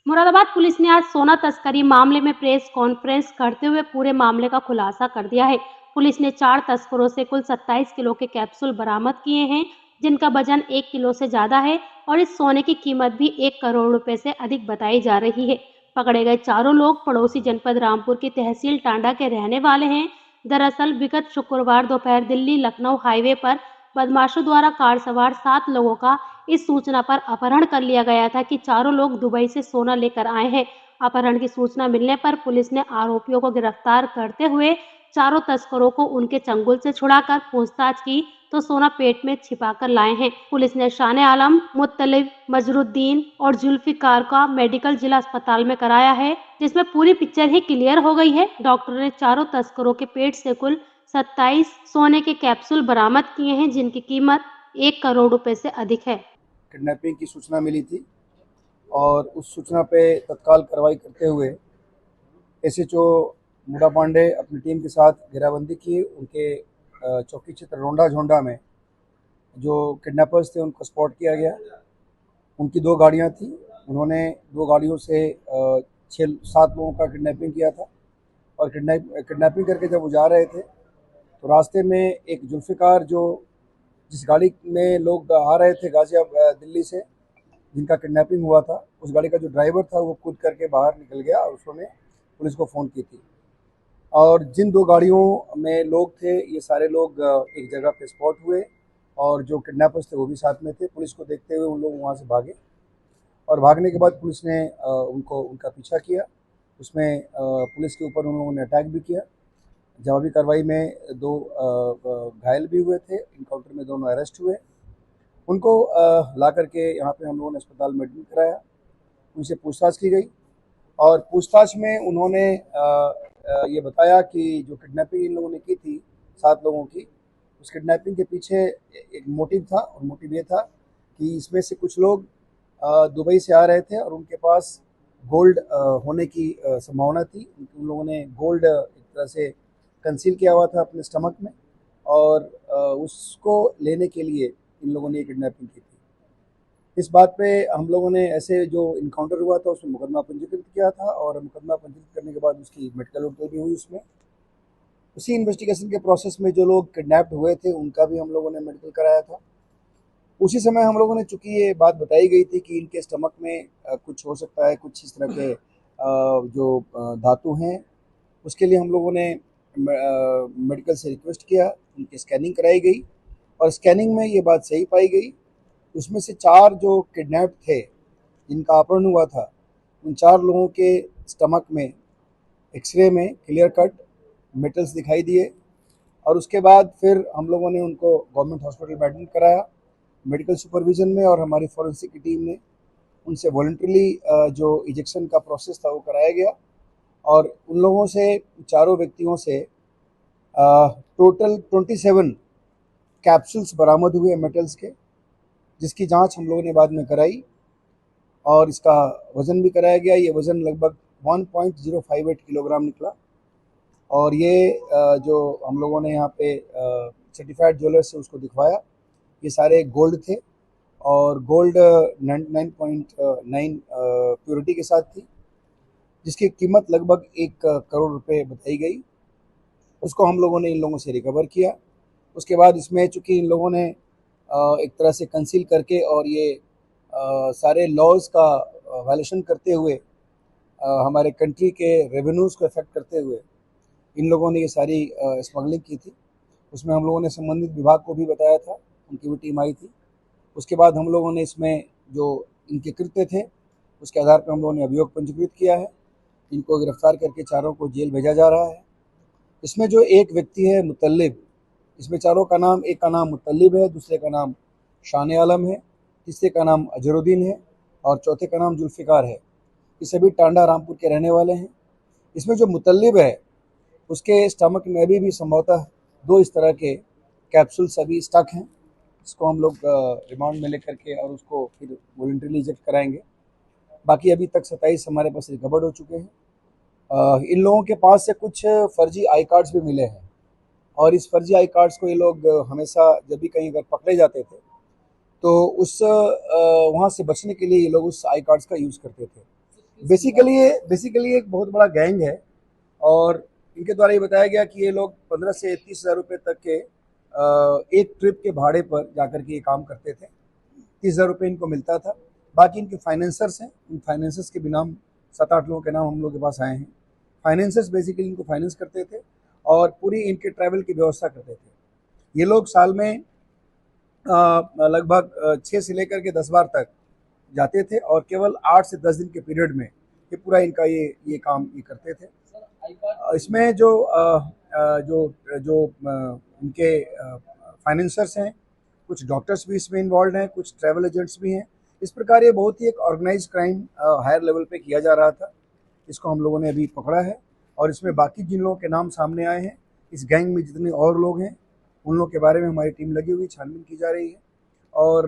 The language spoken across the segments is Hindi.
मुरादाबाद पुलिस ने आज सोना तस्करी मामले में प्रेस कॉन्फ्रेंस करते हुए पूरे मामले का खुलासा कर दिया है। पुलिस ने 4 तस्करों से कुल 27 किलो के कैप्सूल बरामद किए हैं, जिनका वजन 1 किलो से ज्यादा है और इस सोने की कीमत भी 1 करोड़ रुपए से अधिक बताई जा रही है। पकड़े गए चारों लोग पड़ोसी जनपद रामपुर की तहसील टांडा के रहने वाले हैं। दरअसल विगत शुक्रवार दोपहर दिल्ली लखनऊ हाईवे पर बदमाशों द्वारा कार सवार 7 लोगों का इस सूचना पर अपहरण कर लिया गया था कि चारों लोग दुबई से सोना लेकर आए हैं। अपहरण की सूचना मिलने पर पुलिस ने आरोपियों को गिरफ्तार करते हुए चारों तस्करों को उनके चंगुल से छुड़ाकर पूछताछ की तो सोना पेट में छिपाकर लाए हैं। पुलिस ने शान आलम, मुत्तलिब, मजरुद्दीन और जुल्फिकार का मेडिकल जिला अस्पताल में कराया है, जिसमें पूरी पिक्चर ही क्लियर हो गई है। डॉक्टर ने चारों तस्करों के पेट से कुल 27 सोने के कैप्सूल बरामद किए हैं, जिनकी कीमत 1 करोड़ रुपए से अधिक है। किडनैपिंग की सूचना मिली थी और उस सूचना पे तत्काल कार्रवाई करते हुए एसएचओ मुडा पांडे अपनी टीम के साथ घेराबंदी की। उनके चौकी क्षेत्र रोंडा झोंडा में जो किडनैपर्स थे उनको स्पॉट किया गया। उनकी 2 गाड़ियां थी। उन्होंने 2 गाड़ियों से 6-7 लोगों का किडनैपिंग किया था और किडनैपिंग करके जब वो जा रहे थे तो रास्ते में एक जुल्फिकार जो जिस गाड़ी में लोग आ रहे थे गाजियाबाद दिल्ली से जिनका किडनैपिंग हुआ था, उस गाड़ी का जो ड्राइवर था वो कूद करके बाहर निकल गया और उसने पुलिस को फ़ोन की थी। और जिन 2 गाड़ियों में लोग थे ये सारे लोग एक जगह पे स्पॉट हुए और जो किडनैपर्स थे वो भी साथ में थे। पुलिस को देखते हुए उन लोग वहाँ से भागे और भागने के बाद पुलिस ने उनका पीछा किया। उसमें पुलिस के ऊपर उन लोगों ने अटैक भी किया। जवाबी कार्रवाई में 2 घायल भी हुए थे। इनकाउंटर में दोनों अरेस्ट हुए। उनको ला करके यहाँ पे हम लोगों ने अस्पताल में एडमिट कराया। उनसे पूछताछ की गई और पूछताछ में उन्होंने ये बताया कि जो किडनैपिंग इन लोगों ने की थी 7 लोगों की, उस किडनैपिंग के पीछे एक मोटिव था और मोटिव ये था कि इसमें से कुछ लोग दुबई से आ रहे थे और उनके पास गोल्ड होने की संभावना थी। उन लोगों ने गोल्ड एक तरह से कंसील किया हुआ था अपने स्टमक में और उसको लेने के लिए इन लोगों ने किडनैपिंग की थी। इस बात पे हम लोगों ने ऐसे जो इनकाउंटर हुआ था उसमें मुकदमा पंजीकृत किया था और मुकदमा पंजीकृत करने के बाद उसकी मेडिकल रिपोर्ट भी हुई। उसमें उसी इन्वेस्टिगेशन के प्रोसेस में जो लोग किडनैप्ड हुए थे उनका भी हम लोगों ने मेडिकल कराया था। उसी समय हम लोगों ने, चूँकि ये बात बताई गई थी कि इनके स्टमक में कुछ हो सकता है, कुछ इस तरह के जो धातु हैं, उसके लिए हम लोगों ने मेडिकल से रिक्वेस्ट किया। उनकी स्कैनिंग कराई गई और स्कैनिंग में ये बात सही पाई गई। उसमें से 4 जो किडनैप थे, जिनका अपहरण हुआ था, उन 4 लोगों के स्टमक में एक्सरे में क्लियर कट मेटल्स दिखाई दिए और उसके बाद फिर हम लोगों ने उनको गवर्नमेंट हॉस्पिटल में एडमिट कराया मेडिकल सुपरविज़न में और हमारी फॉरेंसिक की टीम ने उनसे वॉलंटरीली जो इजेक्शन का प्रोसेस था वो कराया गया और उन लोगों से, चारों व्यक्तियों से टोटल 27 कैप्सूल्स बरामद हुए मेटल्स के, जिसकी जांच हम लोगों ने बाद में कराई और इसका वज़न भी कराया गया। ये वज़न लगभग 1.058 किलोग्राम निकला और ये जो हम लोगों ने यहाँ पे सर्टिफाइड ज्वेलर से उसको दिखवाया, ये सारे गोल्ड थे और गोल्ड 99.9 प्योरिटी के साथ थी, जिसकी कीमत लगभग 1 करोड़ रुपए बताई गई। उसको हम लोगों ने इन लोगों से रिकवर किया। उसके बाद इसमें चूँकि इन लोगों ने एक तरह से कंसील करके और ये सारे लॉज का वायलेशन करते हुए हमारे कंट्री के रेवेन्यूज़ को अफेक्ट करते हुए इन लोगों ने ये सारी स्मगलिंग की थी। उसमें हम लोगों ने संबंधित विभाग को भी बताया था, उनकी भी टीम आई थी। उसके बाद हम लोगों ने इसमें जो इनके कृत्य थे उसके आधार पर हम लोगों ने अभियोग पंजीकृत किया है। इनको गिरफ्तार करके चारों को जेल भेजा जा रहा है। इसमें जो एक व्यक्ति है मुत्तलिब, इसमें चारों का नाम, एक का नाम मुत्तलिब है, दूसरे का नाम शान आलम है, तीसरे का नाम अजरुद्दीन है और चौथे का नाम जुल्फिकार है। ये सभी टांडा रामपुर के रहने वाले हैं। इसमें जो मुत्तलिब है उसके स्टमक में अभी भी संभवतः 2 इस तरह के कैप्सूल्स अभी स्टक हैं। इसको हम लोग रिमांड में लेकर के और उसको फिर वॉलंटरीली इजेक्ट कराएंगे। बाकी अभी तक 27 हमारे पास रिकवर्ड हो चुके हैं। इन लोगों के पास से कुछ फर्जी आई कार्ड्स भी मिले हैं और इस फर्जी आई कार्ड्स को ये लोग हमेशा जब भी कहीं अगर पकड़े जाते थे तो उस वहाँ से बचने के लिए ये लोग उस आई कार्ड्स का यूज़ करते थे। बेसिकली एक बहुत बड़ा गैंग है और इनके द्वारा ये बताया गया कि ये लोग 15 से 30 हज़ार रुपये तक के एक ट्रिप के भाड़े पर जाकर के ये काम करते थे। 30 हज़ार रुपये इनको मिलता था। बाकी इनके फाइनेंसर्स हैं, उन फाइनेंसर्स के भी नाम 7-8 लोगों के नाम हम लोग के पास आए हैं। फाइनेंसर्स बेसिकली इनको फाइनेंस करते थे और पूरी इनके ट्रैवल की व्यवस्था करते थे। ये लोग साल में लगभग 6 से लेकर के 10 बार तक जाते थे और केवल 8 से 10 दिन के पीरियड में ये पूरा इनका ये काम ये करते थे। इसमें जो इनके फाइनेंसर्स हैं, कुछ डॉक्टर्स भी इसमें इन्वॉल्व हैं, कुछ ट्रैवल एजेंट्स भी हैं। इस प्रकार ये बहुत ही एक ऑर्गेनाइज्ड क्राइम हायर लेवल पे किया जा रहा था। इसको हम लोगों ने अभी पकड़ा है और इसमें बाकी जिन लोगों के नाम सामने आए हैं, इस गैंग में जितने और लोग हैं उन लोगों के बारे में हमारी टीम लगी हुई, छानबीन की जा रही है और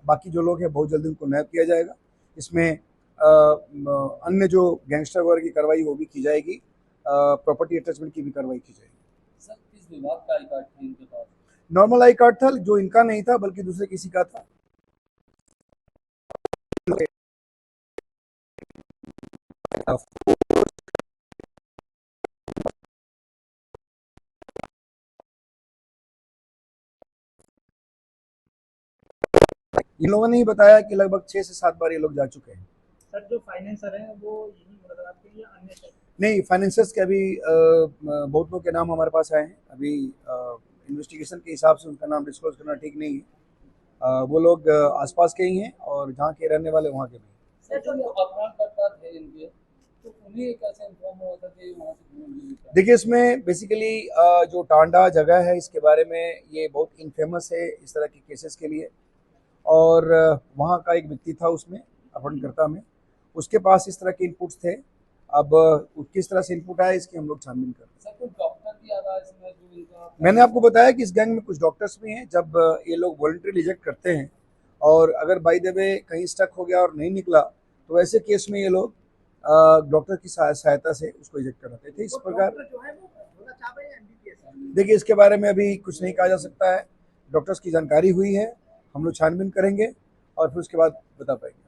बाकी जो लोग हैं बहुत जल्दी उनको नैप किया जाएगा। इसमें अन्य जो गैंगस्टर वर्ग की कार्रवाई वो भी की जाएगी, प्रॉपर्टी अटैचमेंट की भी कार्रवाई की जाएगी। सर किस विभाग का आई कार्ड था इनके पास? नॉर्मल आई कार्ड था जो इनका नहीं था बल्कि दूसरे किसी का था। इन लोगों ने ही बताया कि लगभग 6 से 7 बार ये लोग जा चुके हैं। सर जो फाइनेंसर हैं वो यही मुरादाबाद के या अन्य शहर? नहीं, फाइनेंसर्स के अभी बहुत लोगों के नाम हमारे पास आए हैं। अभी इन्वेस्टिगेशन के हिसाब से उनका नाम डिस्क्लोज करना ठीक नहीं है। वो लोग आसपास के ही हैं और जहाँ के रहने वाले वहाँ के भी। सर जो अपहरणकर्ता थे इनके, तो उन्हें कैसे इन्फॉर्म हुआ था कि वहाँ से? देखिए, इसमें बेसिकली जो टांडा जगह है इसके बारे में ये बहुत इनफेमस है इस तरह के केसेस के लिए और वहाँ का एक व्यक्ति था उसमें अपहरणकर्ता में, उसके पास इस तरह के इनपुट्स थे। अब किस तरह से इनपुट आया इसकी हम लोग छानबीन कर रहे हैं। सर कुछ डॉक्टर भी आ रहा है इसमें जो इनका? मैंने आपको बताया कि इस गैंग में कुछ डॉक्टर्स भी हैं। जब ये लोग वॉलंटरी रिजेक्ट करते हैं और अगर बाय द वे कहीं स्टक हो गया और नहीं निकला तो ऐसे केस में ये लोग डॉक्टर की सहायता से उसको रिजेक्ट कराते थे। इस प्रकार देखिए, इसके बारे में अभी कुछ नहीं कहा जा सकता है। डॉक्टर्स की जानकारी हुई है, हम लोग छानबीन करेंगे और फिर उसके बाद बता पाएंगे।